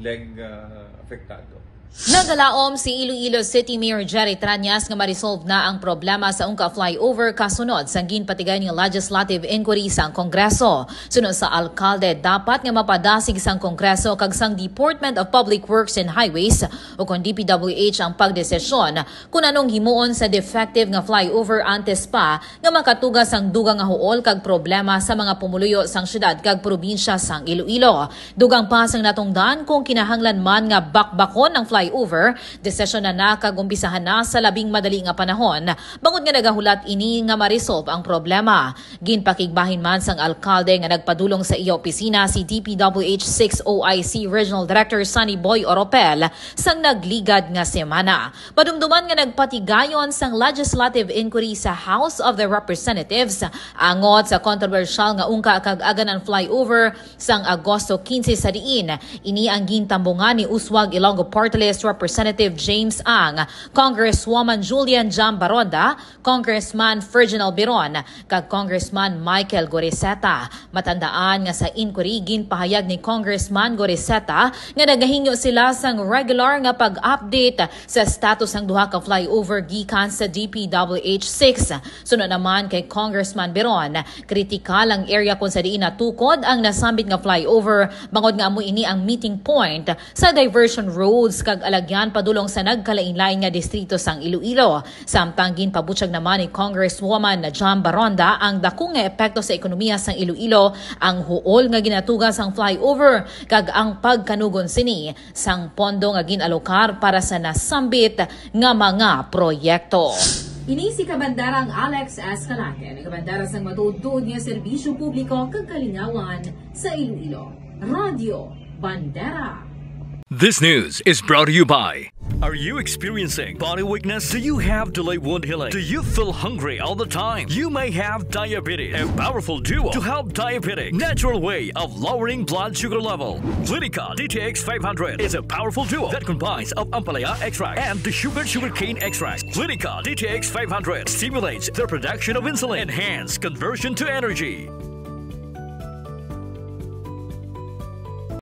leg apektado. Nagalaum si Iloilo City Mayor Treñas nga ma-resolve na ang problema sa Ungka flyover kasunod sa ginpatigay ng legislative inquiry sa Kongreso. Sunod sa alkalde, dapat nga mapadasig sang Kongreso kag sang Department of Public Works and Highways o kung DPWH ang pagdesisyon kung anong himuon sa defective nga flyover antes pa nga makatugas ang dugang nga huol kag problema sa mga pumuluyo sang syudad kag probinsya sang Iloilo. Dugang pa sang natungdan kung kinahanglan man nga bakbakon ang flyover, desisyon na nakagumpisahan na sa labing madali nga panahon, bangod nga nagahulat ini nga ma-resolve ang problema. Ginpakigbahin man sang alkalde nga nagpadulong sa iya opisina si DPWH 6 OIC Regional Director Sunny Boy Oropel sang nagligad nga semana. Padumduman nga nagpatigayon sang legislative inquiry sa House of the Representatives angot sa controversial nga ungka kag aganan flyover sang Agosto 15 sa diin. Ini ang gintambungan ni Uswag Ilonggo Party Representative James Ang, Congresswoman Julian Jam Baronda, Congressman Ferginal Biron, kag Congressman Michael Goriseta. Matandaan nga sa inquiry ginpahayag ni Congressman Goriseta nga nagahingo sila sang regular nga pag-update sa status ng duha ka flyover gikan sa DPWH 6. Sunod naman kay Congressman Biron, kritikal ang area kung sa diin natukod ang nasambit nga flyover bangod nga amo ini ang meeting point sa diversion roads kag alagyan padulong sa nagkalain-lain nga distrito sang Iloilo. Samtang ginpabutyag naman ni Congresswoman Jam Baronda ang dakong nga epekto sa ekonomiya sang Iloilo ang huol nga ginatugas sang flyover kag ang pagkanugon sini sang pondo nga ginalokar para sa nasambit nga mga proyekto. Ini si Kabandarang Alex Escalante, nagabandara sang matudtod nga serbisyo publiko kag kalingawan sa Iloilo. Radyo Bandera. This news is brought to you by... Are you experiencing body weakness? Do you have delayed wound healing? Do you feel hungry all the time? You may have diabetes. A powerful duo to help diabetic. Natural way of lowering blood sugar level. Clinica DTX 500 is a powerful duo that combines of ampalaya extract and the sugarcane extract. Clinica DTX 500 stimulates the production of insulin, enhance conversion to energy.